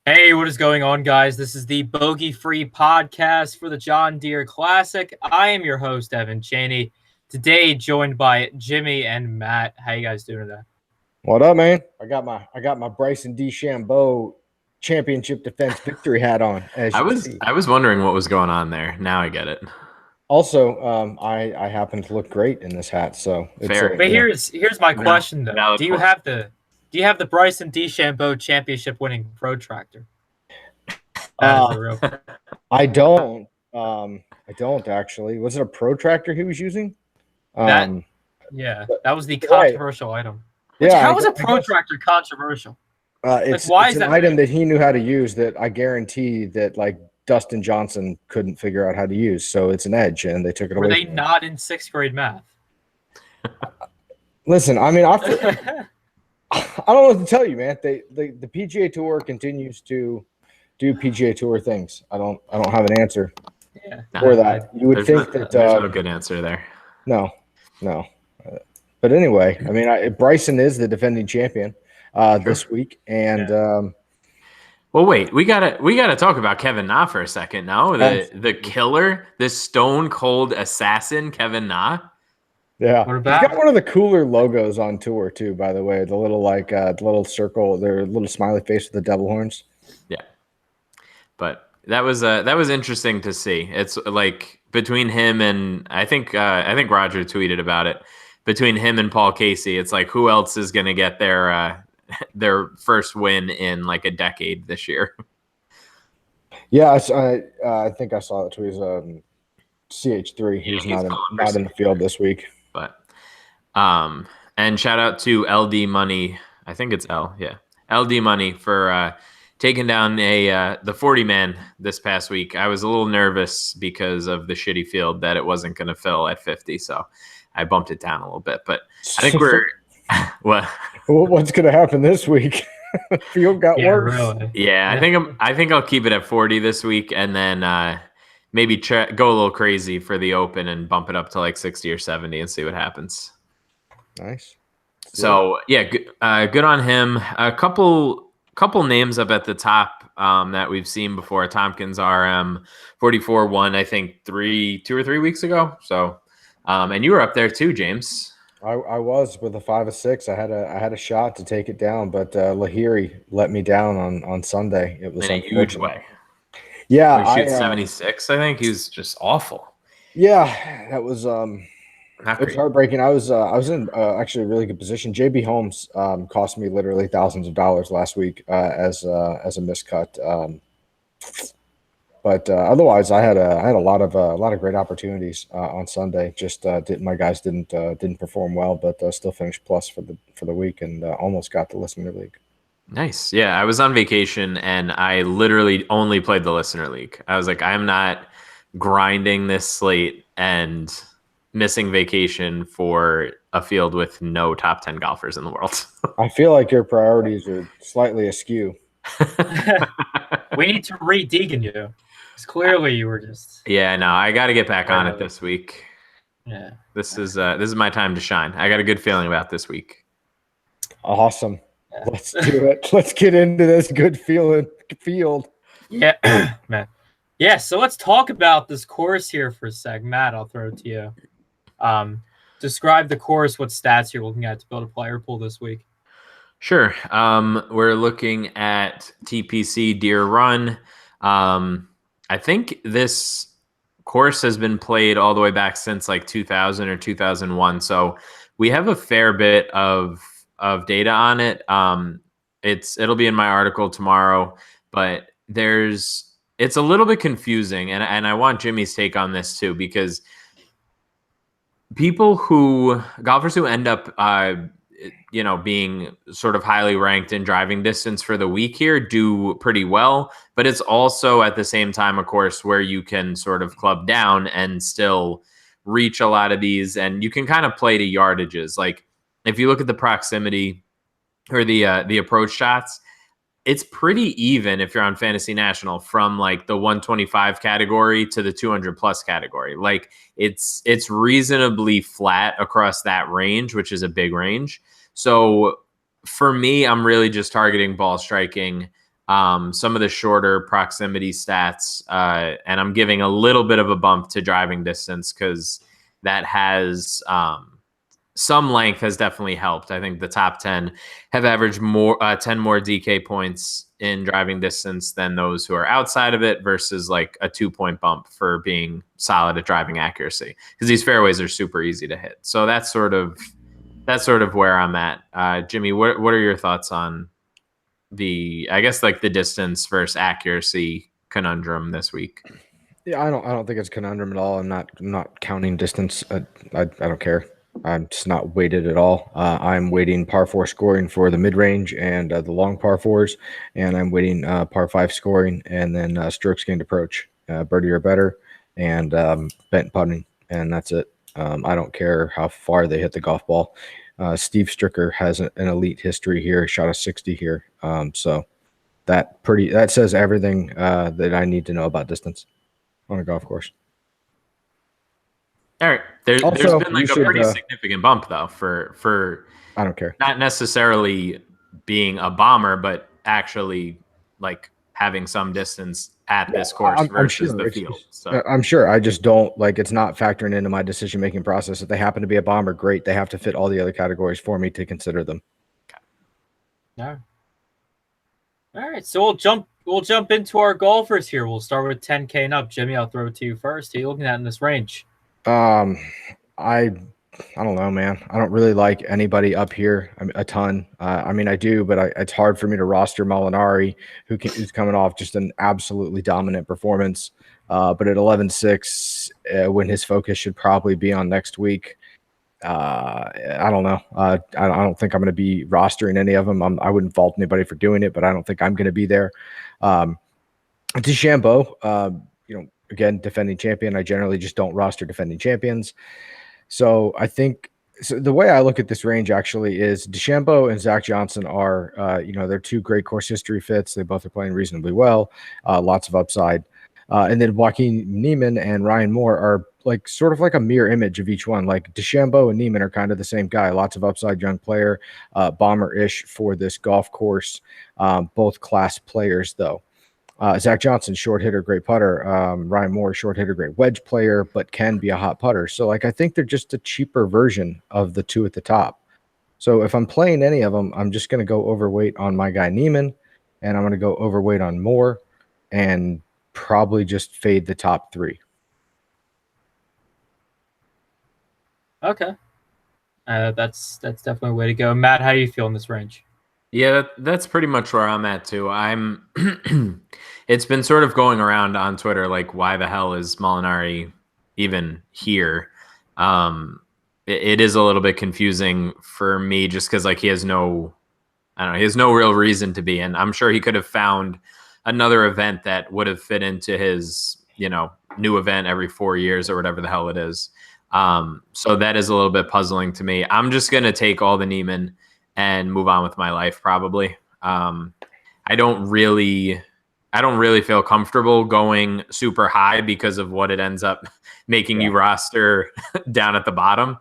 Hey, what is going on, guys? This is the Bogey-Free podcast for the John Deere Classic. I am your host, Evan Chaney. Today, joined by Jimmie and Matt. How you guys doing today? What up, man? I got my Bryson DeChambeau championship defense victory hat on. As I you was see. I was wondering what was going on there. Now I get it. Also, I happen to look great in this hat, so it's Fair. But here's my question though: valid Do you point. have the Bryson DeChambeau championship-winning protractor? That is the real. I don't. I don't actually. Was it a protractor he was using? That was the Right. controversial item. Which, Yeah. how is a protractor controversial? It's why it's is an that item that he knew how to use that I guarantee that Dustin Johnson couldn't figure out how to use. So it's an edge, and they took it away. Were they from him. not in sixth grade math? Listen, I mean, I don't know what to tell you, man. The PGA Tour continues to do PGA Tour things. I don't have an answer for that. You would think that there's no good answer there. No. But anyway, I mean, Bryson is the defending champion this week, and Well, wait, we gotta talk about Kevin Na for a second now. The killer, the stone cold assassin, Kevin Na. yeah, What he's about- got one of the cooler logos on tour too. By the way, the little the little circle, their little smiley face with the devil horns. Yeah, but that was interesting to see. It's like between him and I think Roger tweeted about it. Between him and Paul Casey, it's like who else is going to get their first win in like a decade this year? Yeah, I think I saw that tweet. CH3. He's not in the field this week. But and shout out to LD Money. I think it's L. Yeah, LD Money for taking down the 40 man this past week. I was a little nervous because of the shitty field that it wasn't going to fill at 50, so I bumped it down a little bit. But I think we're what's going to happen this week? Field got worse. Really. Yeah, I think I'll keep it at 40 this week, and then maybe go a little crazy for the Open and bump it up to like 60 or 70 and see what happens. Nice. So yeah, good on him. A couple names up at the top that we've seen before. Tompkins RM 44 won, I think 2 or 3 weeks ago. So and you were up there too, James. I was with a 5 or 6. I had a shot to take it down, but Lahiri let me down on Sunday. It was in a huge way. Yeah, I 76. I think he was just awful. Yeah, that was it was heartbreaking. I was in actually a really good position. JB Holmes cost me literally thousands of dollars last week as a miscut. But otherwise, I had a lot of great opportunities on Sunday. Just my guys didn't perform well, but still finished plus for the week and almost got the listener league. Nice. Yeah, I was on vacation and I literally only played the listener league. I was like, I'm not grinding this slate and missing vacation for a field with no top 10 golfers in the world. I feel like your priorities are slightly askew. We need to re-Deegan you. Clearly, you were just. Yeah, no, I got to get back on it this week. Yeah, this is my time to shine. I got a good feeling about this week. Awesome. Yeah. Let's do it. Let's get into this good field. Yeah, man. Yeah, so let's talk about this course here for a sec. Matt, I'll throw it to you. Describe the course. What stats you're looking at to build a player pool this week? Sure. We're looking at TPC Deere Run. I think this course has been played all the way back since like 2000 or 2001. So we have a fair bit of data on it. It'll be in my article tomorrow, but it's a little bit confusing. And I want Jimmie's take on this too, because golfers who end up, being sort of highly ranked in driving distance for the week here do pretty well, but it's also at the same time a course where you can sort of club down and still reach a lot of these, and you can kind of play to yardages. Like if you look at the proximity or the approach shots, it's pretty even if you're on Fantasy National from like the 125 category to the 200 plus category. Like it's reasonably flat across that range, which is a big range. So for me, I'm really just targeting ball striking some of the shorter proximity stats, and I'm giving a little bit of a bump to driving distance because that has some length has definitely helped. I think the top 10 have averaged 10 more DK points in driving distance than those who are outside of it, versus like a 2-point bump for being solid at driving accuracy, because these fairways are super easy to hit. So that's sort of where I'm at. Jimmie, what are your thoughts on I guess like the distance versus accuracy conundrum this week? Yeah, I don't think it's conundrum at all. I'm not counting distance. I don't care. I'm just not weighted at all. I'm weighting par 4 scoring for the mid range and the long par 4s, and I'm weighting par 5 scoring, and then strokes gained approach, birdie or better, and bent putting, and that's it. I don't care how far they hit the golf ball. Steve Stricker has an elite history here. Shot a 60 here, so that says everything that I need to know about distance on a golf course. All right. There's been like a pretty significant bump though for I don't care. Not necessarily being a bomber, but actually like having some distance at this course versus the field. So I'm sure. I just don't like, it's not factoring into my decision-making process. If they happen to be a bomber, great. They have to fit all the other categories for me to consider them. Okay. All right. So we'll jump into our golfers here. We'll start with 10K and up. Jimmie, I'll throw it to you first. Who are you looking at in this range? I don't know, man. I don't really like anybody up here a ton. I mean, I do, but it's hard for me to roster Molinari, who's coming off just an absolutely dominant performance. But at 11-6, when his focus should probably be on next week, I don't know. I don't think I'm going to be rostering any of them. I wouldn't fault anybody for doing it, but I don't think I'm going to be there. DeChambeau, again, defending champion. I generally just don't roster defending champions. So I think the way I look at this range actually is DeChambeau and Zach Johnson are, they're two great course history fits. They both are playing reasonably well, lots of upside. And then Joaquin Niemann and Ryan Moore are like sort of like a mirror image of each one. Like DeChambeau and Niemann are kind of the same guy, lots of upside, young player, bomber-ish for this golf course, both class players though. Zach Johnson, short hitter, great putter. Ryan Moore, short hitter, great wedge player, but can be a hot putter. So, like, I think they're just a cheaper version of the two at the top. So, if I'm playing any of them, I'm just going to go overweight on my guy Niemann, and I'm going to go overweight on Moore, and probably just fade the top three. Okay, that's definitely a way to go. Matt, how do you feel in this range? Yeah, that's pretty much where I'm at too. It's been sort of going around on Twitter, like, why the hell is Molinari even here? It is a little bit confusing for me just because like he has no real reason to be in. I'm sure he could have found another event that would have fit into his, new event every 4 years or whatever the hell it is. So that is a little bit puzzling to me. I'm just going to take all the Niemann and move on with my life. Probably. I don't really feel comfortable going super high because of what it ends up making you roster down at the bottom.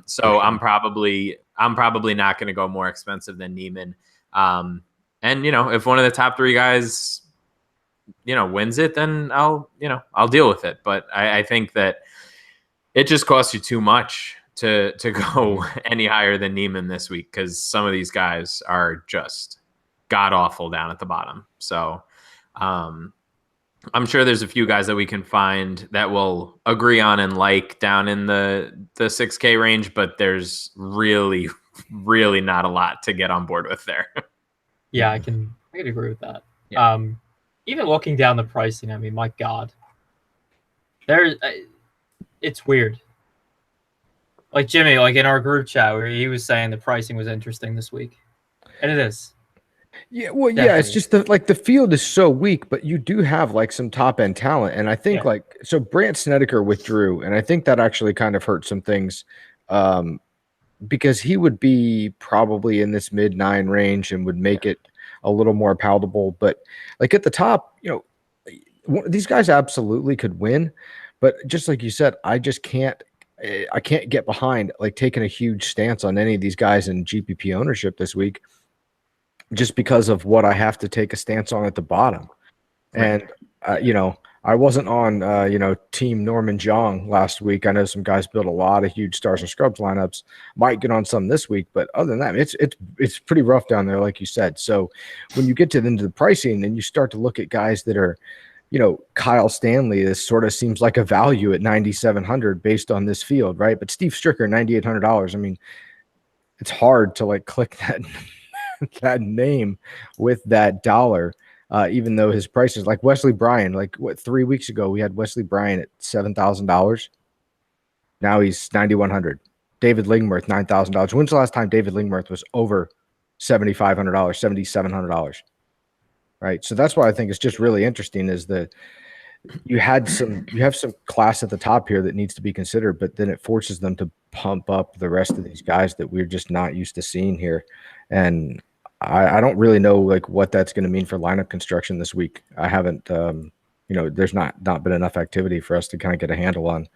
So I'm probably not going to go more expensive than Niemann. And if one of the top three guys, wins it, then I'll deal with it. But I think that it just costs you too much to go any higher than Niemann this week, because some of these guys are just god awful down at the bottom. So I'm sure there's a few guys that we can find that will agree on and like down in the 6K range, but there's really, really not a lot to get on board with there. Yeah, I can agree with that. Yeah. Even looking down the pricing, I mean, my God, it's weird. Like Jimmie, like in our group chat, where he was saying the pricing was interesting this week, and it is. Yeah, well, definitely. Yeah, it's just the field is so weak, but you do have like some top end talent, and I think so. Brandt Snedeker withdrew, and I think that actually kind of hurt some things, because he would be probably in this mid-9 range and would make it a little more palatable. But like at the top, these guys absolutely could win, but just like you said, I can't get behind like taking a huge stance on any of these guys in GPP ownership this week. just because of what I have to take a stance on at the bottom. Right. And, I wasn't on, Team Norman Jong last week. I know some guys built a lot of huge stars and scrubs lineups. Might get on some this week, but other than that, it's pretty rough down there, like you said. So when you get to the end of the pricing and you start to look at guys that are, Kyle Stanley, this sort of seems like a value at 9,700 based on this field, right? But Steve Stricker, $9,800. I mean, it's hard to like click that name with that dollar. Even though his price is like Wesley Bryan, 3 weeks ago, we had Wesley Bryan at $7,000. Now he's 9,100. David Lingworth, $9,000. When's the last time David Lingworth was over $7,500, $7,700? Right. So that's why I think it's just really interesting is that you have some class at the top here that needs to be considered, but then it forces them to pump up the rest of these guys that we're just not used to seeing here. And I don't really know like what that's going to mean for lineup construction this week. I haven't, there's not been enough activity for us to kind of get a handle on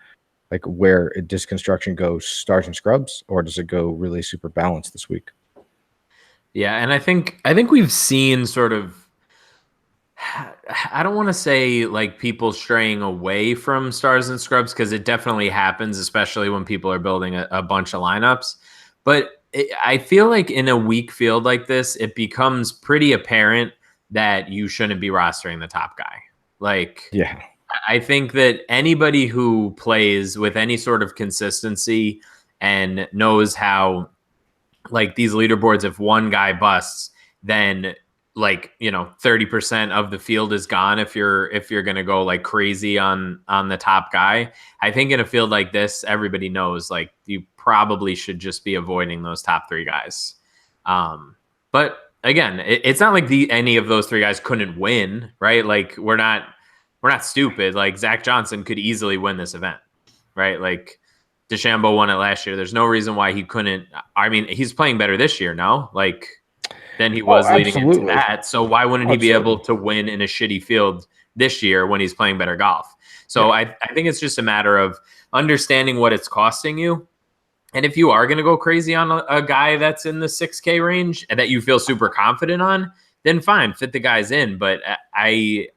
like where does construction go stars and scrubs, or does it go really super balanced this week? Yeah, and I think we've seen sort of, I don't want to say like people straying away from stars and scrubs because it definitely happens, especially when people are building a bunch of lineups. But I feel like in a weak field like this, it becomes pretty apparent that you shouldn't be rostering the top guy. Like, yeah, I think that anybody who plays with any sort of consistency and knows how, like, these leaderboards, if one guy busts, then 30% of the field is gone if you're going to go like crazy on the top guy. I think in a field like this, everybody knows like you probably should just be avoiding those top three guys. But again, it's not like any of those three guys couldn't win, right? Like we're not stupid. Like Zach Johnson could easily win this event, right? Like DeChambeau won it last year. There's no reason why he couldn't. I mean, he's playing better this year, no? Like than he was leading into that. So why wouldn't he be able to win in a shitty field this year when he's playing better golf? So yeah. I think it's just a matter of understanding what it's costing you. And if you are going to go crazy on a guy that's in the 6K range and that you feel super confident on, then fine, fit the guys in. But I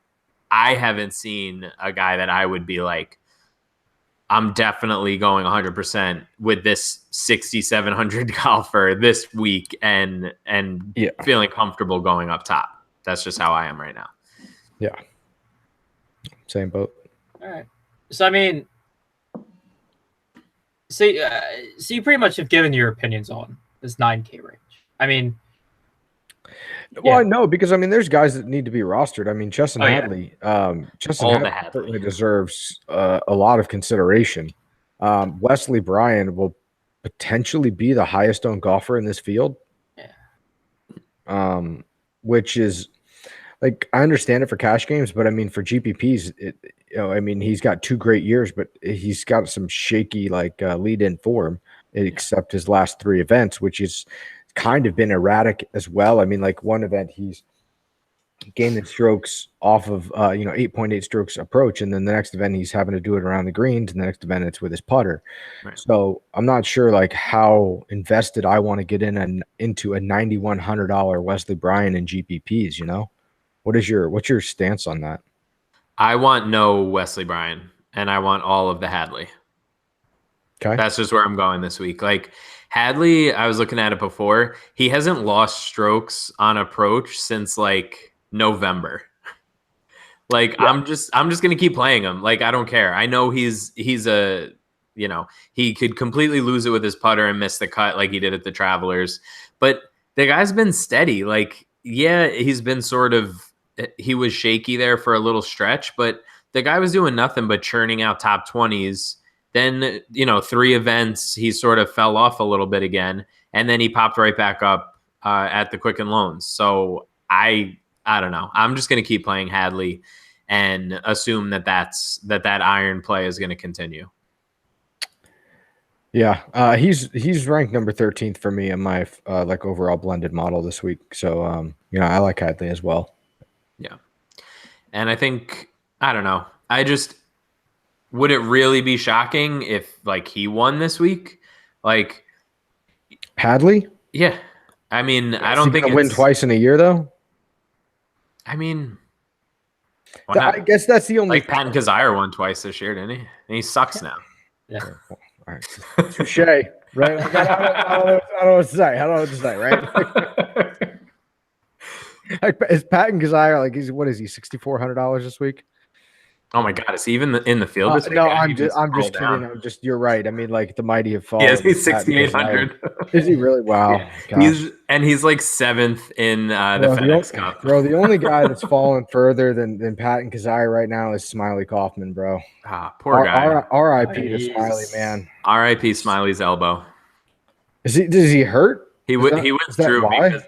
haven't seen a guy that I would be like, I'm definitely going 100% with this 6,700 golfer this week and feeling comfortable going up top. That's just how I am right now. Yeah. Same boat. All right. So, I mean, so you pretty much have given your opinions on this 9K range. I mean, well, no, because I mean, there's guys that need to be rostered. I mean, Justin Hadley, certainly deserves a lot of consideration. Wesley Bryan will potentially be the highest owned golfer in this field. Yeah. Which is like, I understand it for cash games, but I mean, for GPPs, I mean, he's got 2 great years, but he's got some shaky lead in form, except his last 3 events, which is kind of been erratic as well. I mean, like one event he's gaining strokes off of 8.8 strokes approach, and then the next event he's having to do it around the greens, and the next event it's with his putter. Right. So I'm not sure like how invested I want to get into a $9,100 Wesley Bryan in GPPs. What's your stance on that? I want no Wesley Bryan, and I want all of the Hadley. Okay, that's just where I'm going this week. Like Hadley, I was looking at it before. He hasn't lost strokes on approach since like November. Like yeah. I'm just gonna keep playing him. Like I don't care. I know he's a he could completely lose it with his putter and miss the cut like he did at the Travelers. But the guy's been steady. Like yeah, he's been he was shaky there for a little stretch, but the guy was doing nothing but churning out top 20s. Then, 3 events, he sort of fell off a little bit again, and then he popped right back up at the Quicken Loans. So I don't know. I'm just going to keep playing Hadley and assume that iron play is going to continue. Yeah, he's ranked number 13th for me in my overall blended model this week. So I like Hadley as well. Yeah, and I think I don't know. Would it really be shocking if like he won this week? Like Hadley? Yeah. I mean, I don't think it's win twice in a year though. I mean, I guess that's the only. Like Patton Kazire won twice this year, didn't he? And he sucks now. Yeah. All right. Touche. Right. Like, I don't know what to say. I don't know what to say. Right. Like, is Patton Kazire like what is he $6,400 this week? Oh my God! Is he even in the field this week? No, I'm just kidding. You're right. I mean, like the mighty have fallen. Yeah, he's 6,800. Is he really? Wow. Yeah. He's like 7th in the FedEx Cup. Bro, the only guy that's fallen further than Patton Kazire right now is Smiley Kaufman, bro. Poor guy. R.I.P. to Smiley, man. R.I.P. Smiley's elbow. Is he hurt? He withdrew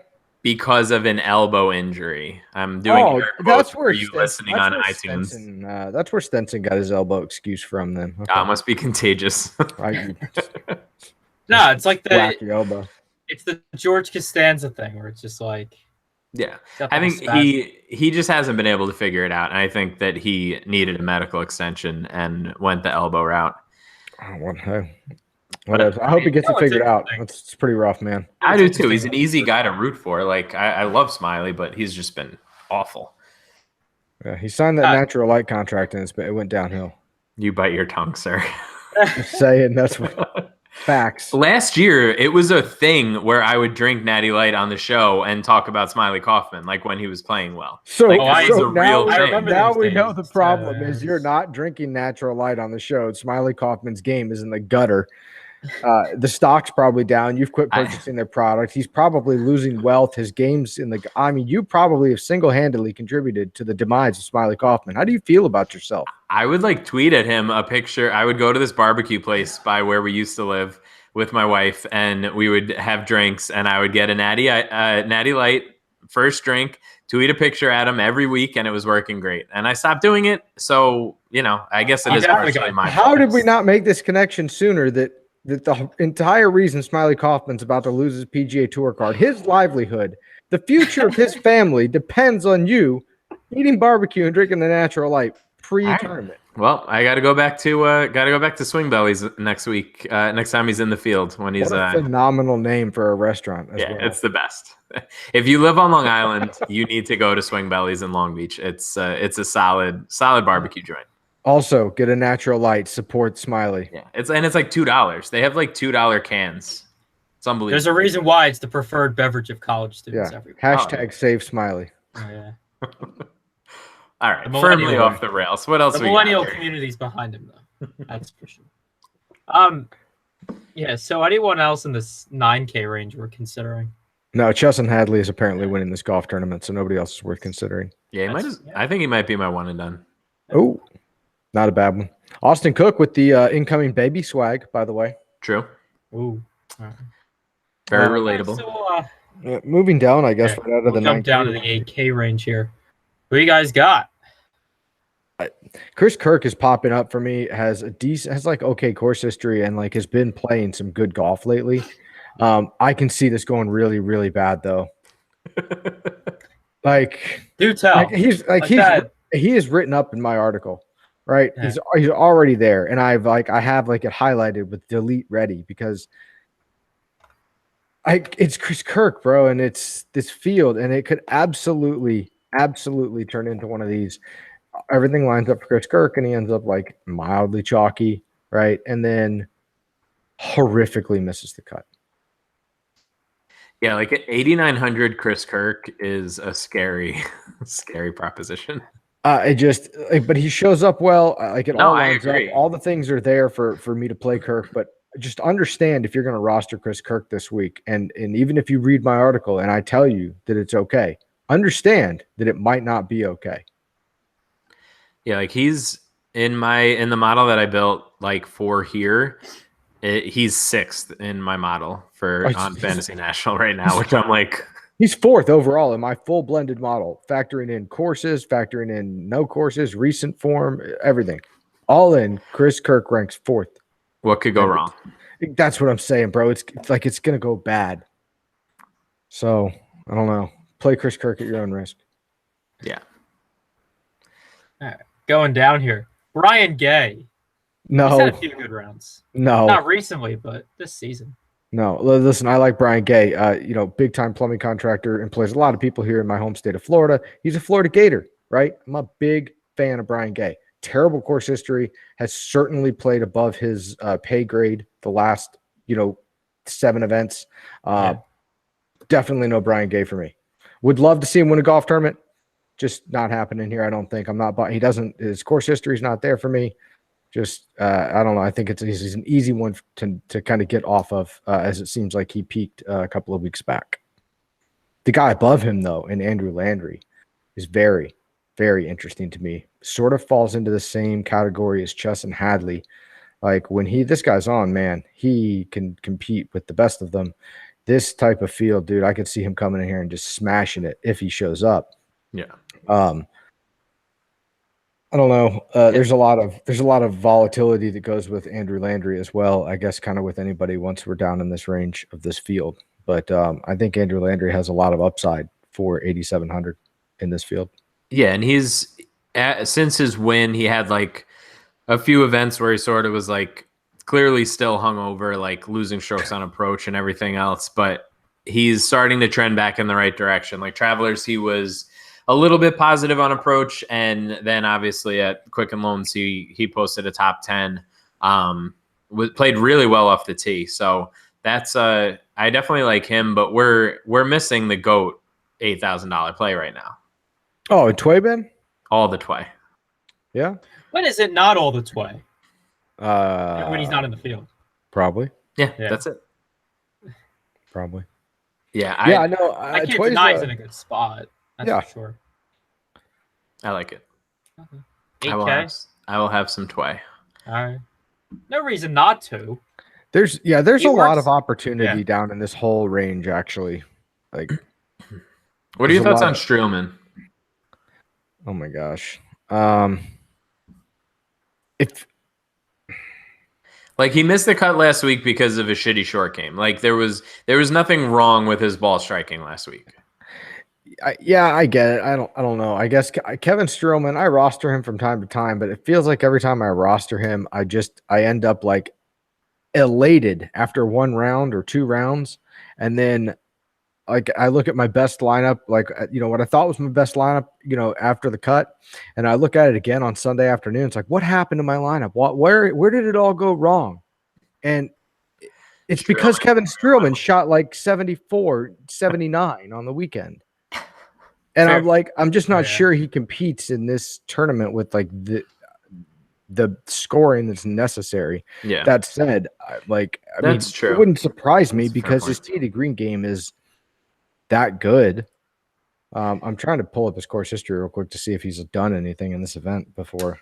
because of an elbow injury. I'm doing that's where you listening on iTunes. Stenson, that's where Stenson got his elbow excuse from then. Okay. It must be contagious. No, it's like wacky elbow. It's the George Costanza thing where it's just like, yeah. I think he just hasn't been able to figure it out. And I think that he needed a medical extension and went the elbow route. Whatever. I hope he gets it figured out. It's pretty rough, man. I do too. He's an easy guy to root for. Like I love Smiley, but he's just been awful. Yeah, he signed that natural light contract and it went downhill. You bite your tongue, sir. Just saying that's what facts. Last year, it was a thing where I would drink Natty Light on the show and talk about Smiley Kaufman, like when he was playing well. So, like, now we know the problem is you're not drinking natural light on the show. Smiley Kaufman's game is in the gutter. The stock's probably down. You've quit purchasing their product. He's probably losing wealth. His game's you probably have single-handedly contributed to the demise of Smiley Kaufman. How do you feel about yourself? I would tweet at him a picture. I would go to this barbecue place by where we used to live with my wife, and we would have drinks, and I would get a Natty Light first drink, tweet a picture at him every week, and it was working great. And I stopped doing it. So, I guess it is partially my fault. How did we not make this connection sooner that the entire reason Smiley Kaufman's about to lose his PGA Tour card, his livelihood, the future of his family depends on you eating barbecue and drinking the natural light pre-tournament. Well, I got to go back to Swing Bellies next week. Next time he's in the field when he's what a phenomenal name for a restaurant. Well. It's the best. If you live on Long Island, you need to go to Swing Bellies in Long Beach. It's a solid barbecue joint. Also, get a natural light. Support Smiley. Yeah, it's like $2. They have like $2 cans. It's unbelievable. There's a reason why it's the preferred beverage of college students everywhere. Hashtag save Smiley. Oh, yeah. All right, firmly off the rails. What else? The millennial community's behind him, though. That's for sure. Yeah. So, anyone else in this 9K range we're considering? No, Chesson Hadley is apparently winning this golf tournament, so nobody else is worth considering. Yeah, I think he might be my one and done. Oh. Not a bad one. Austin Cook with the incoming baby swag, by the way. True. Ooh. Very relatable. So, moving down, I guess, right out of the 9K. Jump down to the 8K range here. Who you guys got? Chris Kirk is popping up for me. Has okay course history and has been playing some good golf lately. I can see this going really, really bad though. Do tell. He is written up in my article. Right, yeah. He's already there, and I have it highlighted with delete ready because it's Chris Kirk, bro, and it's this field, and it could absolutely turn into one of these. Everything lines up for Chris Kirk, and he ends up mildly chalky, right, and then horrifically misses the cut. Yeah, at 8,900, Chris Kirk is a scary proposition. But he shows up well. It all lines up. Agree. All the things are there for me to play Kirk. But just understand if you're going to roster Chris Kirk this week, and even if you read my article and I tell you that it's okay, understand that it might not be okay. Yeah, he's in the model that I built for here. He's 6th in my model on Fantasy National right now, which I'm he's 4th overall in my full blended model, factoring in courses, factoring in no courses, recent form, everything. All in, Chris Kirk ranks 4th. What could go wrong? That's what I'm saying, bro. It's going to go bad. So, I don't know. Play Chris Kirk at your own risk. Yeah. All right. Going down here. Brian Gay. No. He's had a few good rounds. No. Not recently, but this season. No, listen, I like Brian Gay. Big time plumbing contractor, employs a lot of people here in my home state of Florida. He's a Florida Gator, right? I'm a big fan of Brian Gay. Terrible course history, has certainly played above his pay grade the last, 7 events. Definitely no Brian Gay for me. Would love to see him win a golf tournament. Just not happening here. I don't think. His course history is not there for me. Just, I don't know. I think he's an easy one to kind of get off of, as it seems like he peaked a couple of weeks back. The guy above him, though, in Andrew Landry, is very, very interesting to me. Sort of falls into the same category as Chesson Hadley. Like this guy's on, man, he can compete with the best of them. This type of field, dude, I could see him coming in here and just smashing it if he shows up. Yeah. I don't know. There's a lot of volatility that goes with Andrew Landry as well. I guess kind of with anybody once we're down in this range of this field. But I think Andrew Landry has a lot of upside for 8,700 in this field. Yeah, and he's since his win, he had like a few events where he sort of was like clearly still hungover, like losing strokes on approach and everything else. But he's starting to trend back in the right direction. Like Travelers, he was a little bit positive on approach, and then obviously at Quicken Loans he posted a top 10. Played really well off the tee, so that's I definitely like him. But we're missing the GOAT $8,000 play right now. Oh, Tway Ben? All the Tway. Yeah. When is it not all the Tway? When he's not in the field. Probably. Yeah, that's it. Probably. Yeah, I know. I can't deny he's in a good spot. That's for sure. I like it. Okay. 8K? I will have some Tway. All right. No reason not to. There's a lot of opportunity down in this whole range, actually. Like, what are your thoughts on Streelman? Oh my gosh. Like he missed the cut last week because of a shitty short game. Like there was nothing wrong with his ball striking last week. I get it. I don't know. I guess Kevin Streelman, I roster him from time to time, but it feels like every time I roster him, I end up like elated after 1 round or 2 rounds. And then like I look at my best lineup, like, what I thought was my best lineup, after the cut, and I look at it again on Sunday afternoon. It's like, what happened to my lineup? Where did it all go wrong? And it's because Kevin Streelman shot like 74, 79 on the weekend. And I'm just not sure he competes in this tournament with like the scoring that's necessary. Yeah. That said, that's true. It wouldn't surprise me because his tee to green game is that good. I'm trying to pull up his course history real quick to see if he's done anything in this event before.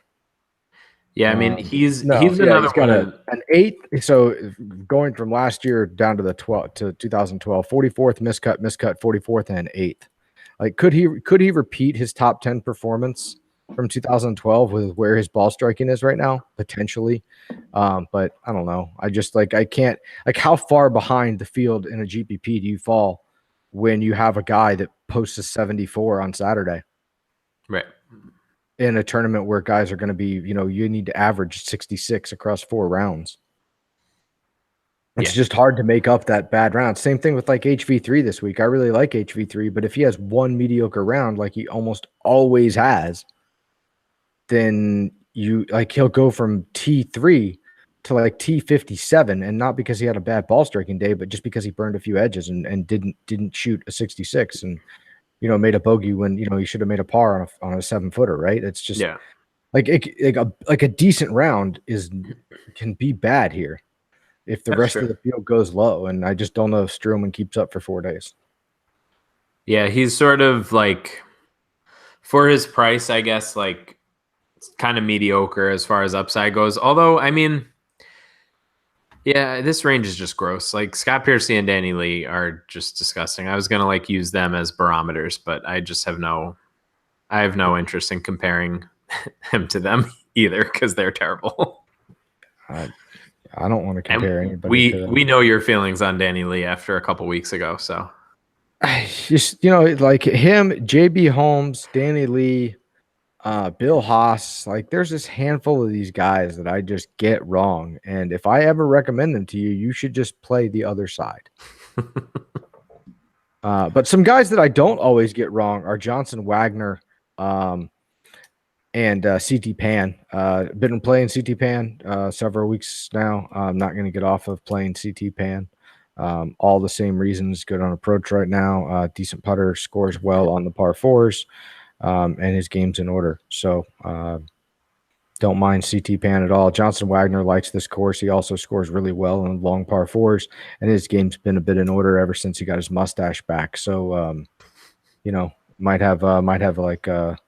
Yeah, I mean he's another one an 8th. So going from last year down to the 2012, 44th miscut, 44th, and 8th. Like, could he repeat his top 10 performance from 2012 with where his ball striking is right now? Potentially. But I don't know. I just I can't, how far behind the field in a GPP do you fall when you have a guy that posts a 74 on Saturday? Right. In a tournament where guys are going to be, you need to average 66 across 4 rounds. It's just hard to make up that bad round. Same thing with like HV3 this week. I really like HV3, but if he has 1 mediocre round, like he almost always has, then he'll go from T3 to like T57, and not because he had a bad ball striking day, but just because he burned a few edges and didn't shoot a 66 and made a bogey when he should have made a par on a 7-footer, right? It's just like a decent round can be bad here if the rest of the field goes low, and I just don't know if Streelman keeps up for 4 days. Yeah, he's sort of like, for his price, I guess, like kind of mediocre as far as upside goes. Although, I mean, yeah, this range is just gross. Like Scott Piercy and Danny Lee are just disgusting. I was gonna like use them as barometers, but I just have no interest in comparing him to them either because they're terrible. I don't want to compare anybody. We know your feelings on Danny Lee after a couple weeks ago, so just like him, JB Holmes, Danny Lee, Bill Haas. Like, there's this handful of these guys that I just get wrong. And if I ever recommend them to you, you should just play the other side. But some guys that I don't always get wrong are Johnson Wagner and CT Pan. Been playing CT Pan several weeks now. I'm not going to get off of playing CT Pan. All the same reasons. Good on approach right now. Decent putter, scores well on the par fours, and his game's in order. So don't mind CT Pan at all. Johnson Wagner likes this course. He also scores really well on long par fours, and his game's been a bit in order ever since he got his mustache back. So might have like a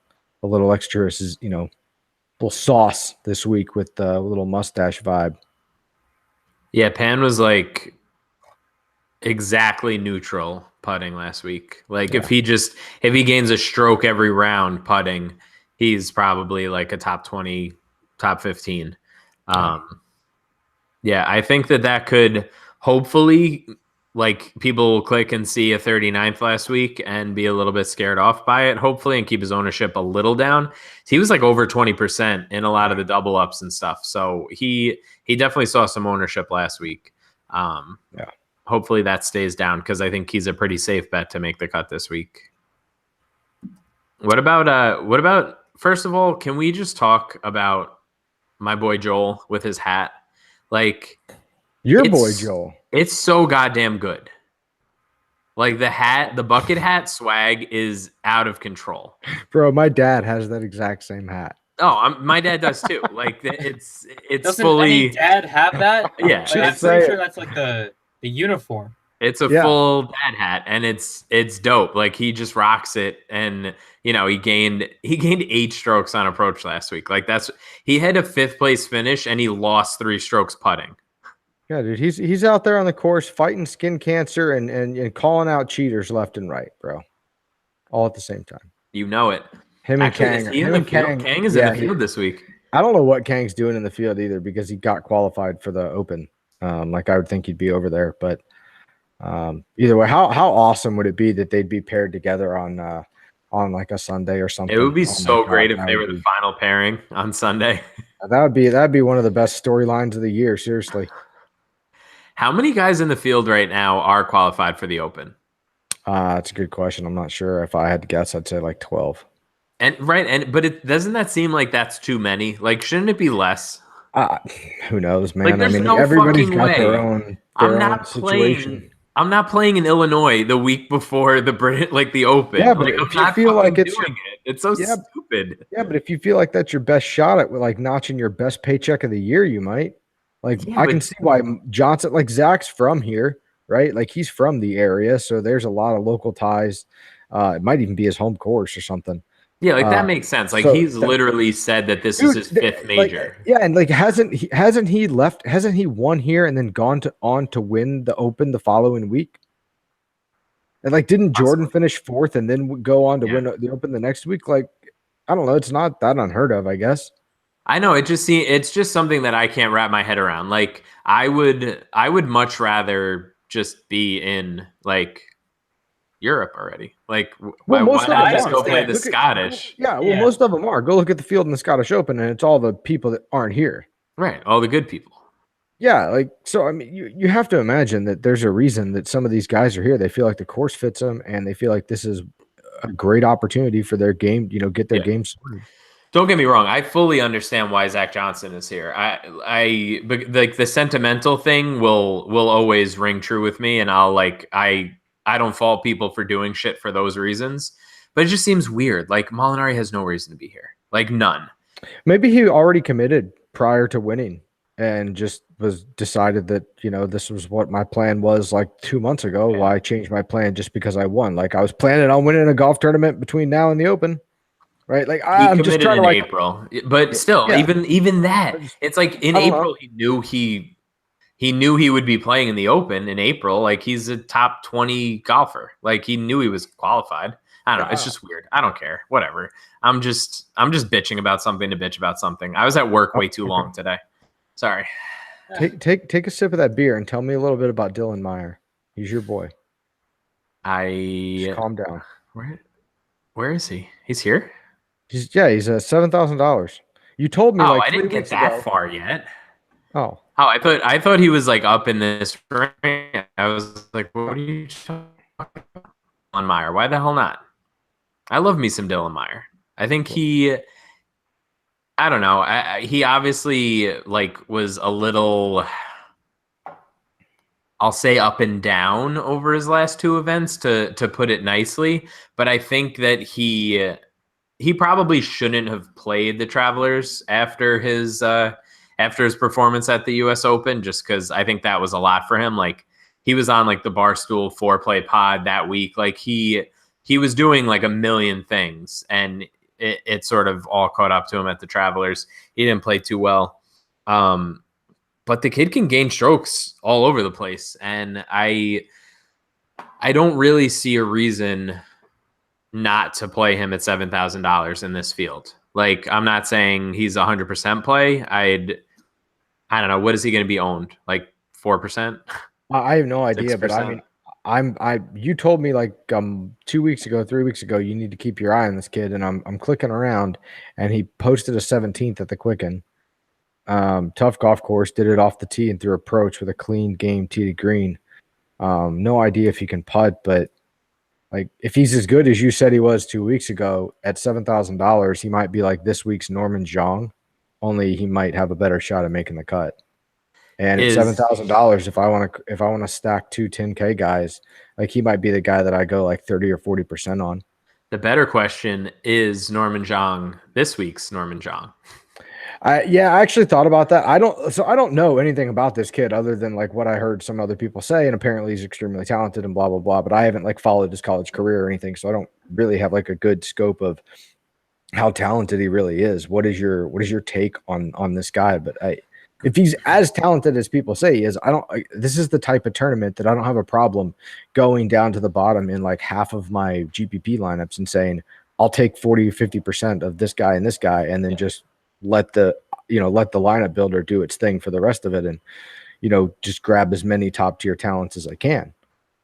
little extra, little sauce this week with a little mustache vibe. Yeah, Pan was like exactly neutral putting last week. Like if he gains a stroke every round putting, he's probably like a top 20, top 15. Yeah, I think that could hopefully, like, people will click and see a 39th last week and be a little bit scared off by it, hopefully, and keep his ownership a little down. He was like over 20% in a lot of the double ups and stuff. So he definitely saw some ownership last week. Hopefully that stays down, because I think he's a pretty safe bet to make the cut this week. What about first of all, can we just talk about my boy Joel with his hat? Like, your boy Joel. It's so goddamn good. Like the bucket hat swag is out of control. Bro, my dad has that exact same hat. Oh, my dad does too. Like it's Doesn't fully. Any dad have that? Yeah, like, I'm pretty sure that's like the uniform. It's a full dad hat, and it's dope. Like, he just rocks it, and he gained 8 strokes on approach last week. Like, he had a 5th place finish, and he lost 3 strokes putting. Yeah, dude, he's out there on the course fighting skin cancer and calling out cheaters left and right, bro, all at the same time. You know it. Him and Kang. Is he in the field? Kang is in the field this week. I don't know what Kang's doing in the field either, because he got qualified for the Open. Like, I would think he'd be over there, but. Either way, how awesome would it be that they'd be paired together on like a Sunday or something? It would be so great if they were the final pairing on Sunday. That'd be one of the best storylines of the year. Seriously. How many guys in the field right now are qualified for the Open? That's a good question. I'm not sure. If I had to guess, I'd say like 12. But doesn't that seem like that's too many? Like, shouldn't it be less? Who knows, man? Like, there's no everybody's fucking got way. their own situation. I'm not playing in Illinois the week before the Open. Yeah, but if you feel like it's so stupid. Yeah, but if you feel like that's your best shot at like notching your best paycheck of the year, you might. Like, I can see why Johnson, like, Zach's from here, right? Like, he's from the area, so there's a lot of local ties. It might even be his home course or something. Yeah, like, that makes sense. Like, he's literally said that this is his 5th major. Like, yeah, and like hasn't he won here and then gone on to win the Open the following week? And like, didn't Jordan finish 4th and then go on to win the Open the next week? Like, I don't know. It's not that unheard of, I guess. I know, it's just something that I can't wrap my head around. Like, I would much rather just be in like Europe already. Like, why not just go play the Scottish? Most of them are. Go look at the field in the Scottish Open, and it's all the people that aren't here. Right, all the good people. Yeah, like, so I mean, you have to imagine that there's a reason that some of these guys are here. They feel like the course fits them, and they feel like this is a great opportunity for their game. Get their game started. Don't get me wrong. I fully understand why Zach Johnson is here. But like, the sentimental thing will always ring true with me, and I don't fault people for doing shit for those reasons, but it just seems weird. Like, Molinari has no reason to be here. Like, none. Maybe he already committed prior to winning and just was decided that, this was what my plan was like 2 months ago. Yeah. Why change my plan just because I won? Like, I was planning on winning a golf tournament between now and the Open. Right, like, I'm just trying to, like, April, but still, even that, it's like in April he knew he would be playing in the Open in April. Like, he's a top 20 golfer. Like, he knew he was qualified. I don't know. It's just weird. I don't care. Whatever. I'm just bitching about something to bitch about something. I was at work way too long today. Sorry. Take a sip of that beer and tell me a little bit about Dylan Meyer. He's your boy. Just calm down. Where is he? He's here. He's $7,000. You told me I 3 didn't get weeks that ago. far yet. Oh, I thought he was like up in this range. I was like, what are you talking about? Dylan Meyer? Why the hell not? I love me some Dylan Meyer. I think I don't know. He obviously like was a little, I'll say, up and down over his last two events to put it nicely. But I think that he probably shouldn't have played the Travelers after his performance at the U.S. Open, just because I think that was a lot for him. Like he was on like the Barstool Foreplay pod that week. Like he was doing like a million things, and it sort of all caught up to him at the Travelers. He didn't play too well. But the kid can gain strokes all over the place. And I don't really see a reason not to play him at $7,000 in this field. Like, I'm not saying he's 100% play. I don't know. What is he going to be owned? Like 4%? I have no idea, 6%? but I mean, you told me like 3 weeks ago, you need to keep your eye on this kid, and I'm clicking around, and he posted a 17th at the Quicken. Tough golf course, did it off the tee and through approach with a clean game tee to green. No idea if he can putt, but like if he's as good as you said he was 2 weeks ago at $7,000, he might be like this week's Norman Zhang, only he might have a better shot at making the cut. And at $7,000, if I want to stack two 10K guys, like he might be the guy that I go like 30 or 40% on. The better question is Norman Zhang, this week's Norman Zhang. I actually thought about that. I don't know anything about this kid other than like what I heard some other people say, and apparently he's extremely talented and blah blah blah. But I haven't like followed his college career or anything, so I don't really have like a good scope of how talented he really is. What is your take on this guy? But if he's as talented as people say he is, this is the type of tournament that I don't have a problem going down to the bottom in like half of my GPP lineups and saying I'll take 40 or 50% of this guy and then just let the lineup builder do its thing for the rest of it, and just grab as many top tier talents as I can.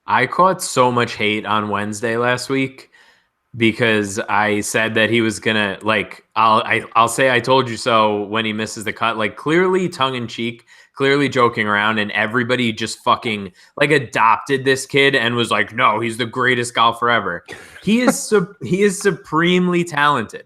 I caught so much hate on Wednesday last week because I said that he was gonna, like, I'll say I told you so when he misses the cut, like clearly tongue in cheek, clearly joking around, and everybody just fucking like adopted this kid and was like, no, he's the greatest golfer ever. He is supremely talented.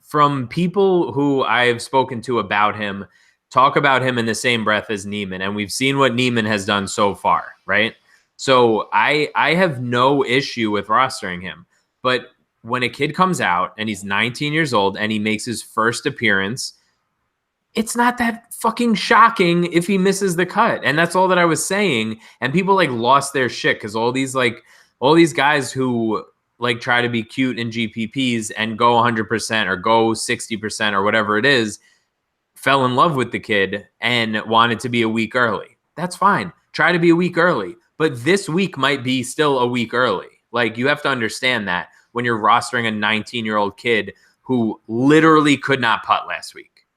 From people who I've spoken to about him, talk about him in the same breath as Neiman, and we've seen what Neiman has done so far, right? So I have no issue with rostering him. But when a kid comes out and he's 19 years old and he makes his first appearance, it's not that fucking shocking if he misses the cut. And that's all that I was saying. And people like lost their shit because all these guys who like try to be cute in GPPs and go 100% or go 60% or whatever it is, fell in love with the kid and wanted to be a week early. That's fine. Try to be a week early. But this week might be still a week early. Like, you have to understand that when you're rostering a 19-year-old kid who literally could not putt last week.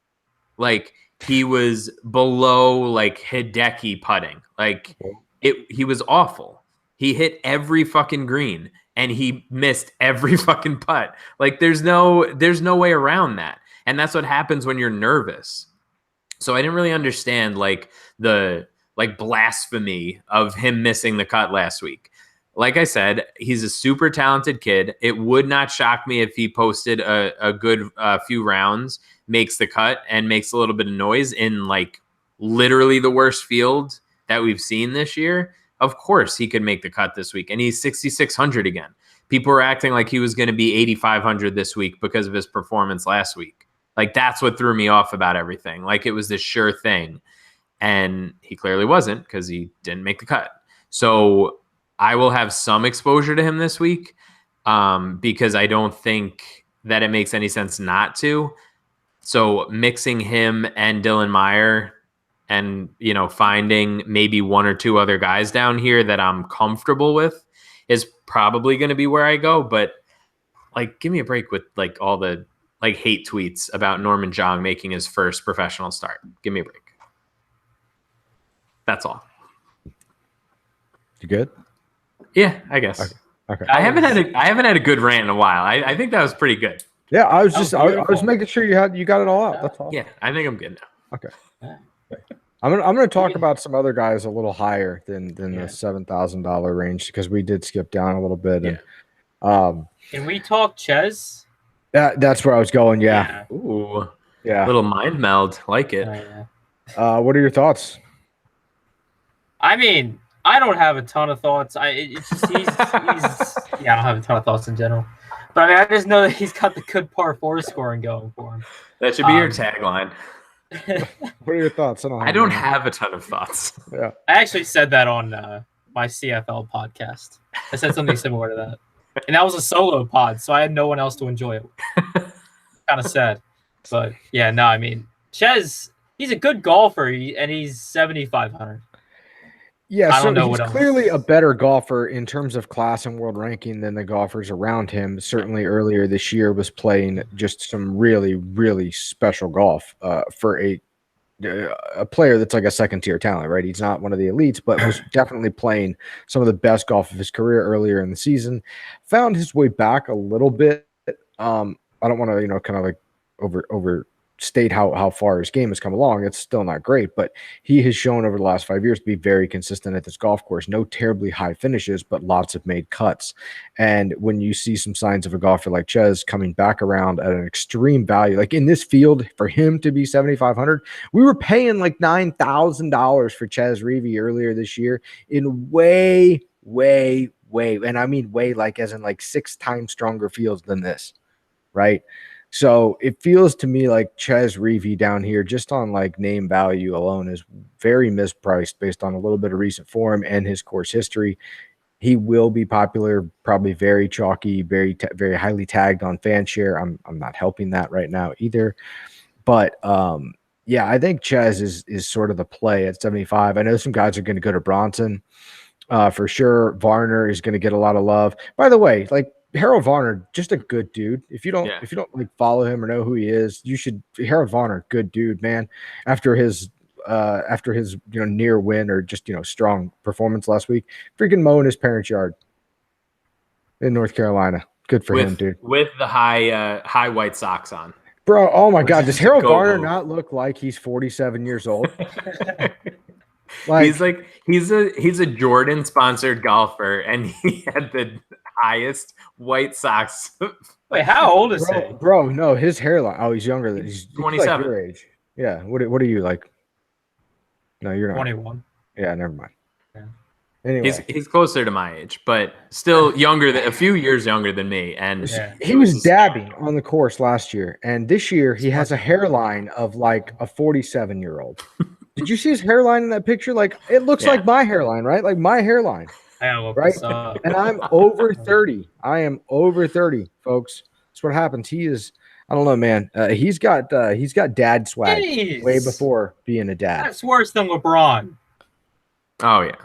Like, he was below like Hideki putting. Like, he was awful. He hit every fucking green and he missed every fucking putt. Like, there's no way around that. And that's what happens when you're nervous. So I didn't really understand like the blasphemy of him missing the cut last week. Like I said, he's a super talented kid. It would not shock me if he posted a good few rounds, makes the cut, and makes a little bit of noise in like literally the worst field that we've seen this year. Of course, he could make the cut this week, and he's 6,600 again. People were acting like he was going to be 8,500 this week because of his performance last week. Like, that's what threw me off about everything. Like, it was this sure thing. And he clearly wasn't because he didn't make the cut. So I will have some exposure to him this week because I don't think that it makes any sense not to. So mixing him and Dylan Meyer and, finding maybe one or two other guys down here that I'm comfortable with is probably going to be where I go. But like, give me a break with like all the like hate tweets about Norman Zhang making his first professional start. Give me a break. That's all. You good? Yeah, I guess. Okay. Okay. I haven't had a good rant in a while. I think that was pretty good. Yeah, I was making sure you got it all out. That's all. Yeah, I think I'm good now. Okay. I'm gonna talk about some other guys a little higher than the $7,000 range because we did skip down a little bit. And can we talk Ches? That's where I was going. Yeah. Ooh. Yeah. Little mind meld, like it. What are your thoughts? I mean, I don't have a ton of thoughts. It's just he's I don't have a ton of thoughts in general. But I mean, I just know that he's got the good par 4 scoring going for him. That should be your tagline. What are your thoughts? I don't have a ton of thoughts. Yeah. I actually said that on my CFL podcast. I said something similar to that. And that was a solo pod, so I had no one else to enjoy it. Kind of sad. But yeah, no, I mean, Ches, he's a good golfer, and he's 7,500. Yeah, so he's clearly a better golfer in terms of class and world ranking than the golfers around him. Certainly earlier this year was playing just some really, really special golf for a player that's like a second-tier talent, right? He's not one of the elites, but was definitely playing some of the best golf of his career earlier in the season. Found his way back a little bit. I don't want to, kind of like overstate how far his game has come along. It's still not great, but he has shown over the last 5 years to be very consistent at this golf course. No terribly high finishes, but lots of made cuts. And when you see some signs of a golfer like Ches coming back around at an extreme value, like in this field, for him to be 7,500, we were paying like $9,000 for Ches Reavie earlier this year in way, and I mean way, like as in like 6 times stronger fields than this, right? So it feels to me like Ches Reavie down here, just on like name value alone, is very mispriced based on a little bit of recent form and his course history. He will be popular, probably very chalky, very highly tagged on fan share. I'm not helping that right now either. But yeah, I think Ches is sort of the play at 75. I know some guys are going to go to Bronson for sure. Varner is going to get a lot of love. By the way, like, Harold Varner, just a good dude. If you don't like follow him or know who he is, you should. Harold Varner, good dude, man. After his near win or just strong performance last week, freaking mowing his parents' yard in North Carolina. Good for him, dude. With the high white socks on, bro. Oh my God, does Harold Varner not look like he's 47 years old? He's a Jordan sponsored golfer, and he had the highest white socks. Wait, how old is he? Bro, no, his hairline. Oh, he's younger than he's 27. Like your age. Yeah. What are you like? No, you're not. 21. Yeah, never mind. Yeah. Anyway, he's closer to my age, but still younger than a few years younger than me. And he was dabbing on the course last year, and this year he has a hairline of like a 47-year-old. Did you see his hairline in that picture? Like, it looks like my hairline, right? Like my hairline. Right? And I'm over 30. I am over 30, folks. That's what happens. He is, I don't know, man. He's got dad swag way before being a dad. That's worse than LeBron. Oh yeah.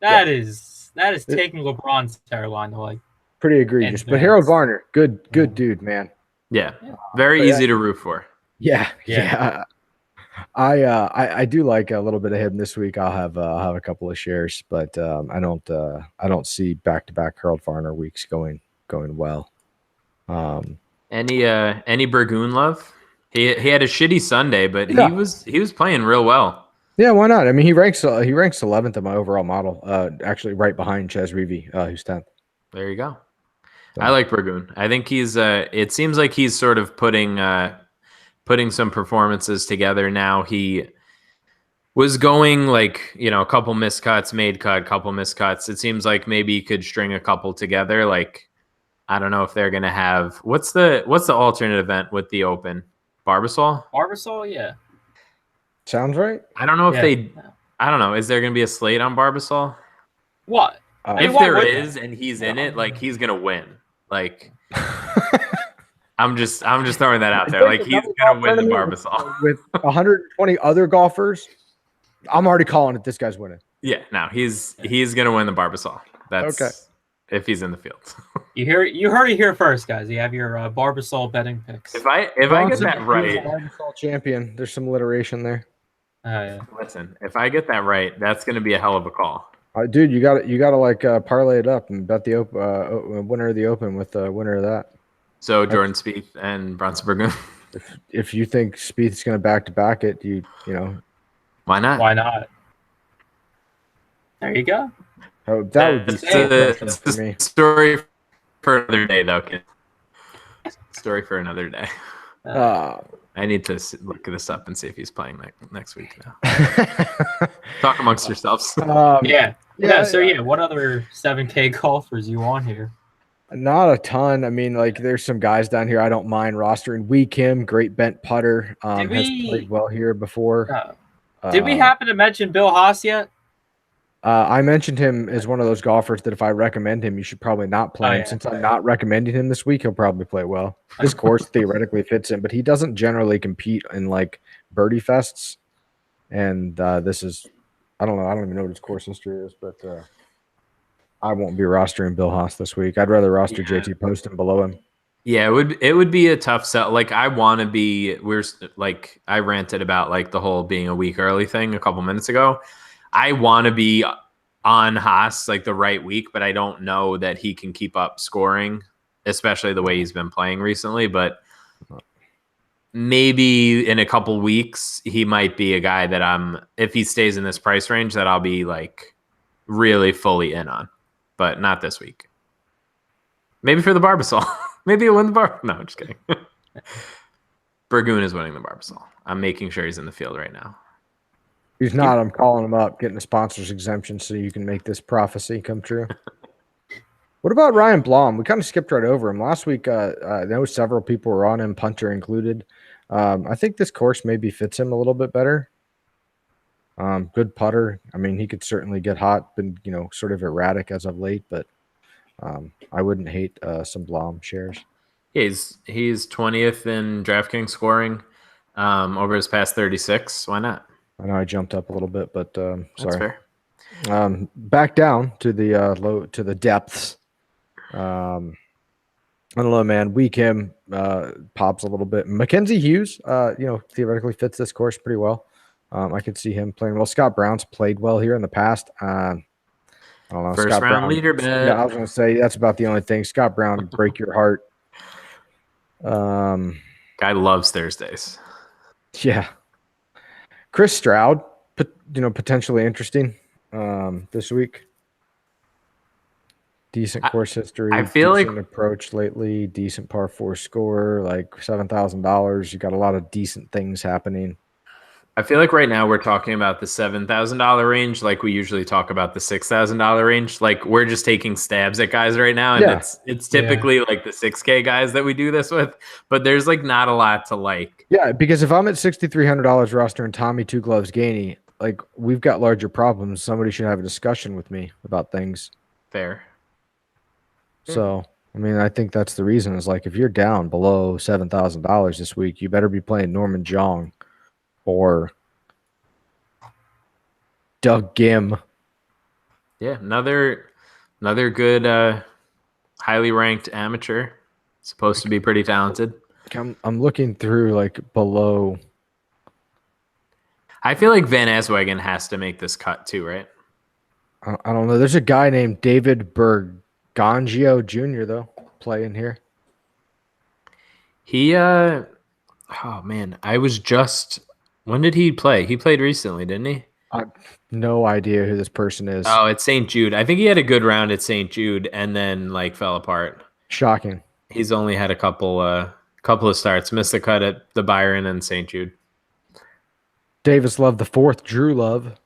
That is taking LeBron's hairline to like pretty egregious. But Harold Varner, good dude, man. Yeah. Very easy to root for. Yeah. I do like a little bit of him this week. I'll have a couple of shares, but I don't see back-to-back Harold Varner weeks going well. Any Burgoon love? He had a shitty Sunday, but he was playing real well. Yeah, why not? I mean, he ranks 11th in my overall model. Actually, right behind Ches Reavie, who's 10th. There you go. So. I like Burgoon. I think he's. It seems like he's sort of putting some performances together now. He was going like, a couple miscuts, made cut, couple miscuts. It seems like maybe he could string a couple together. Like, I don't know if they're going to have, what's the alternate event with the Open? Barbasol? Barbasol, yeah. Sounds right. I don't know if I don't know. Is there going to be a slate on Barbasol? What? If there is and he's in it, like, he's going to win. Like, I'm just throwing that out there. Like, he's gonna win the Barbasol with 120 other golfers. I'm already calling it. This guy's winning. Yeah, no, he's gonna win the Barbasol. That's okay if he's in the field. You heard it here first, guys. You have your Barbasol betting picks. If I get that right, Barbasol champion. There's some alliteration there. Listen, if I get that right, that's gonna be a hell of a call. Dude, you got to like parlay it up and bet the winner of the Open with the winner of that. So Jordan Spieth and Bronson Burgoon. If you think Spieth's going to back it, you know, why not? Why not? There you go. Oh, that would be so for me. Story for another day, though. Kid. Story for another day. I need to look this up and see if he's playing next week now. Talk amongst yourselves. Yeah. So what other 7K golfers you want here? Not a ton. I mean, like, there's some guys down here I don't mind rostering. Wee Kim, great bent putter, has played well here before. Did we happen to mention Bill Haas yet? I mentioned him as one of those golfers that if I recommend him, you should probably not play him. Since I'm not recommending him this week, he'll probably play well. This course theoretically fits him, but he doesn't generally compete in like birdie fests. And this is, I don't know. I don't even know what his course history is, but I won't be rostering Bill Haas this week. I'd rather roster JT Poston below him. Yeah, it would be a tough sell. Like, I want to be. I ranted about like the whole being a week early thing a couple minutes ago. I want to be on Haas like the right week, but I don't know that he can keep up scoring, especially the way he's been playing recently. But maybe in a couple weeks, he might be a guy that if he stays in this price range, that I'll be like really fully in on, but not this week. Maybe for the Barbasol. Maybe he'll win the bar. No, I'm just kidding. Burgoon is winning the Barbasol. I'm making sure he's in the field right now. He's not. I'm calling him up, getting a sponsor's exemption so you can make this prophecy come true. What about Ryan Blom? We kind of skipped right over him. Last week, I know several people were on him, punter included. I think this course maybe fits him a little bit better. Good putter. I mean, he could certainly get hot, been, sort of erratic as of late, but I wouldn't hate some Blom shares. He's 20th in DraftKings scoring over his past 36. Why not? I know I jumped up a little bit, but sorry. That's fair. Back down to the depths. I don't know, man. Week him pops a little bit. Mackenzie Hughes, theoretically fits this course pretty well. I could see him playing well. Scott Brown's played well here in the past. I don't know. First Scott round Brown, leader, man. Yeah, I was going to say that's about the only thing. Scott Brown, break your heart. Guy loves Thursdays. Yeah. Chris Stroud, potentially interesting this week. Decent course history. I feel decent approach lately. Decent par 4 score, like $7,000. You got a lot of decent things happening. I feel like right now we're talking about the $7,000 range, like we usually talk about the $6,000 range. Like, we're just taking stabs at guys right now, and it's typically like the 6K guys that we do this with. But there's like not a lot to like. Yeah, because if I'm at $6,300 roster and Tommy Two Gloves Gainey, like, we've got larger problems. Somebody should have a discussion with me about things. Fair. So, I mean, I think that's the reason. Is like, if you're down below $7,000 this week, you better be playing Norman Jong or Doug Gim. Yeah, another good, highly ranked amateur. Supposed to be pretty talented. I'm looking through like below. I feel like Van Aswagen has to make this cut too, right? I don't know. There's a guy named David Bergangio Jr. though playing here. He oh man, when did he play? He played recently, didn't he? No idea who this person is. Oh, it's St. Jude. I think he had a good round at St. Jude and then like fell apart. Shocking. He's only had a couple of starts. Missed the cut at the Byron and St. Jude. Davis Love the fourth. Drew Love.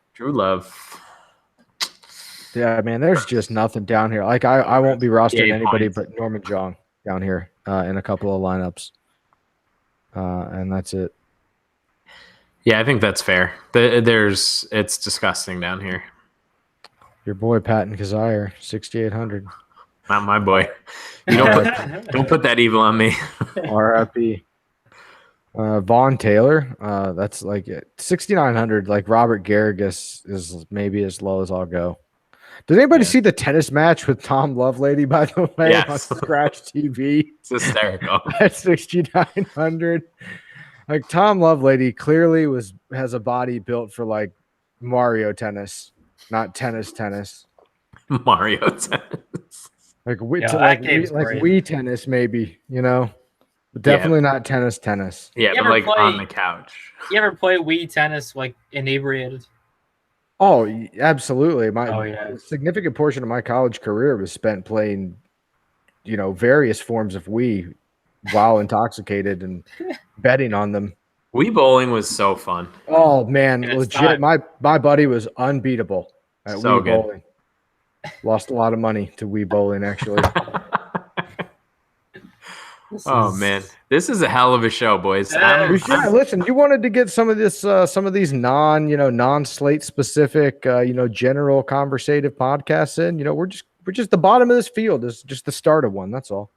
Yeah, man, there's just nothing down here. Like, I won't be rostering anybody but Norman Jong down here in a couple of lineups. And that's it. Yeah, I think that's fair. It's disgusting down here. Your boy Patton Kazire, 6,800. Not my boy. You don't put that evil on me. RIP. Vaughn Taylor, that's like 6,900. Like, Robert Garrigus is maybe as low as I'll go. Did anybody see the tennis match with Tom Lovelady, by the way, on Scratch TV? It's hysterical. At 6,900. Like, Tom Lovelady clearly has a body built for like Mario Tennis. not tennis. Mario tennis. Like we, Yeah, like that game's great. Wii tennis, maybe, but definitely not tennis. Yeah, but like on the couch. You ever play Wii tennis like inebriated? Oh, absolutely. A significant portion of my college career was spent playing, various forms of Wii while intoxicated and betting on them. Wii bowling was so fun. Oh man, legit. My buddy was unbeatable at Wii bowling. Lost a lot of money to Wii bowling, actually. Man, this is a hell of a show, boys. Listen, you wanted to get some of these non-slate specific, general conversative podcasts in. We're just the bottom of this field. This is just the start of one. That's all.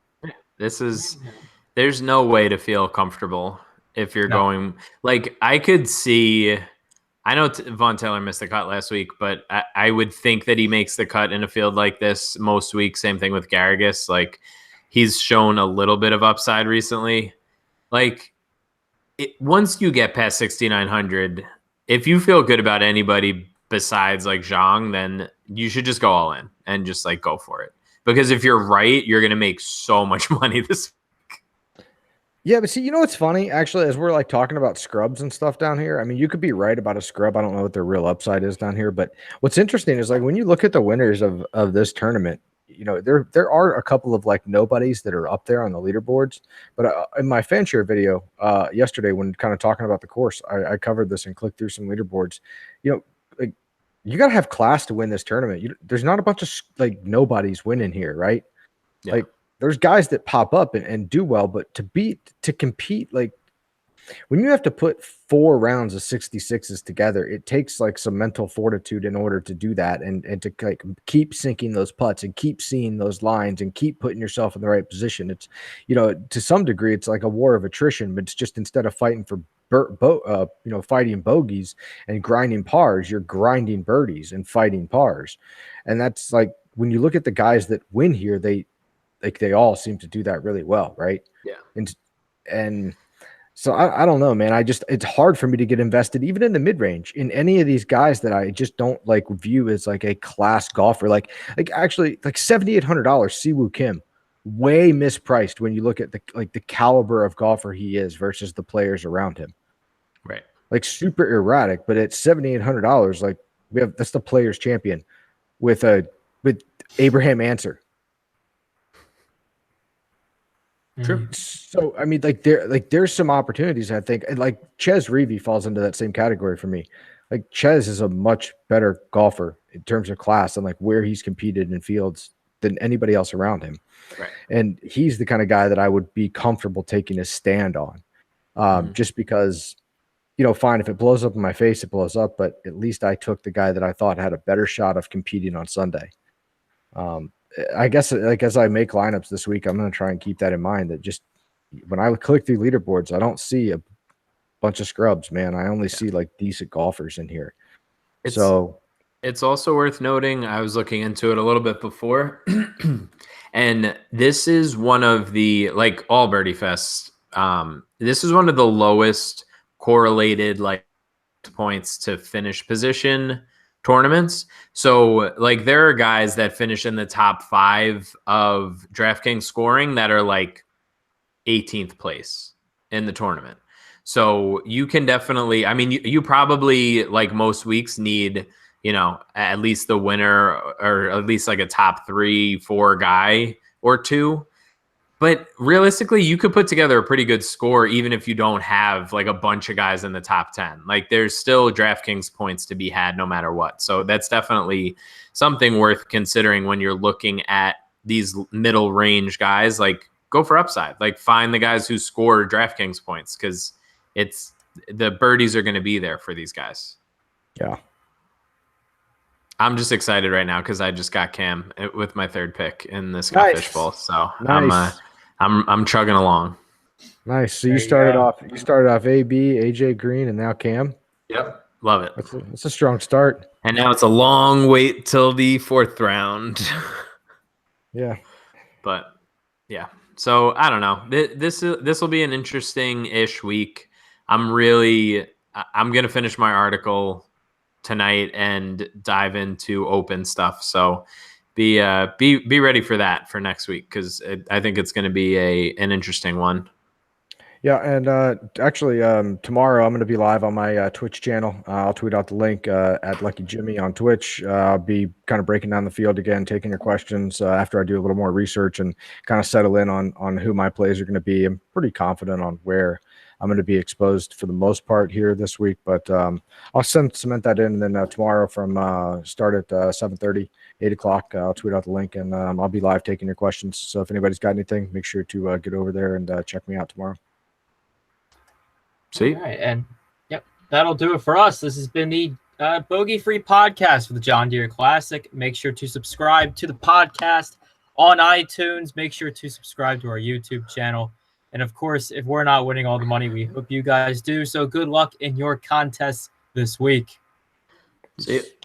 There's no way to feel comfortable if you're going. Like, I could see. I know Von Taylor missed the cut last week, but I would think that he makes the cut in a field like this most weeks. Same thing with Garrigus. Like, he's shown a little bit of upside recently. Like, once you get past 6,900, if you feel good about anybody besides like Zhang, then you should just go all in and just like go for it. Because if you're right, you're going to make so much money this week. Yeah, but see, what's funny? Actually, as we're like talking about scrubs and stuff down here, I mean, you could be right about a scrub. I don't know what their real upside is down here, but what's interesting is like when you look at the winners of this tournament, there are a couple of like nobodies that are up there on the leaderboards. But in my fan share video yesterday, when kind of talking about the course, I covered this and clicked through some leaderboards. Like you got to have class to win this tournament. There's not a bunch of like nobodies winning here, right? Yeah. Like there's guys that pop up and do well, but to compete, like when you have to put 4 rounds of 66s together, it takes like some mental fortitude in order to do that and to like keep sinking those putts and keep seeing those lines and keep putting yourself in the right position. It's, to some degree, it's like a war of attrition, but it's just instead of fighting for fighting bogeys and grinding pars, you're grinding birdies and fighting pars. And that's like when you look at the guys that win here, they all seem to do that really well, right? Yeah. And so I don't know, man. It's hard for me to get invested even in the mid-range in any of these guys that I just don't like view as like a class golfer. Like actually like $7,800 Siwoo Kim, way mispriced when you look at the caliber of golfer he is versus the players around him. Right. Like super erratic, but at $7,800, like that's the players champion with Abraham Answer. True. So I mean, there's some opportunities. I think, and like Ches Reavie falls into that same category for me. Like Ches is a much better golfer in terms of class and like where he's competed in fields than anybody else around him. Right. And he's the kind of guy that I would be comfortable taking a stand on, just because, fine, if it blows up in my face, it blows up. But at least I took the guy that I thought had a better shot of competing on Sunday. I guess like as I make lineups this week, I'm going to try and keep that in mind, that just when I click through leaderboards, I don't see a bunch of scrubs, man. I only see like decent golfers in here. It's also worth noting, I was looking into it a little bit before, and this is one of the, like all Birdie Fests, this is one of the lowest correlated like points to finish position tournaments. So like there are guys that finish in the top 5 of DraftKings scoring that are like 18th place in the tournament. So you can definitely, I mean, you probably like most weeks need, at least the winner or at least like a top 3-4 guy or 2. But realistically, you could put together a pretty good score even if you don't have like a bunch of guys in the top 10. Like there's still DraftKings points to be had no matter what. So that's definitely something worth considering when you're looking at these middle range guys. Like go for upside. Like find the guys who score DraftKings points because it's the birdies are going to be there for these guys. Yeah. I'm just excited right now because I just got Cam with my 3rd pick in the Scott Fish Bowl. So nice. I'm chugging along. Nice. So you started off AB, AJ Green, and now Cam. Yep. Love it. That's a strong start. And now it's a long wait till the 4th round. Yeah. But yeah. So I don't know. This will be an interesting-ish week. I'm going to finish my article tonight and dive into open stuff. So be ready for that for next week, because I think it's going to be an interesting one. Yeah, and actually, tomorrow I'm going to be live on my Twitch channel. I'll tweet out the link at Lucky Jimmie on Twitch. I'll be kind of breaking down the field again, taking your questions after I do a little more research and kind of settle in on who my plays are going to be. I'm pretty confident on where I'm going to be exposed for the most part here this week, but I'll cement that in. And then tomorrow from start at 7:30, 8 o'clock, I'll tweet out the link, and I'll be live taking your questions. So if anybody's got anything, make sure to get over there and check me out tomorrow. See? All right, and yep, that'll do it for us. This has been the Bogey Free Podcast for the John Deere Classic. Make sure to subscribe to the podcast on iTunes. Make sure to subscribe to our YouTube channel. And of course, if we're not winning all the money, we hope you guys do. So good luck in your contests this week. See you.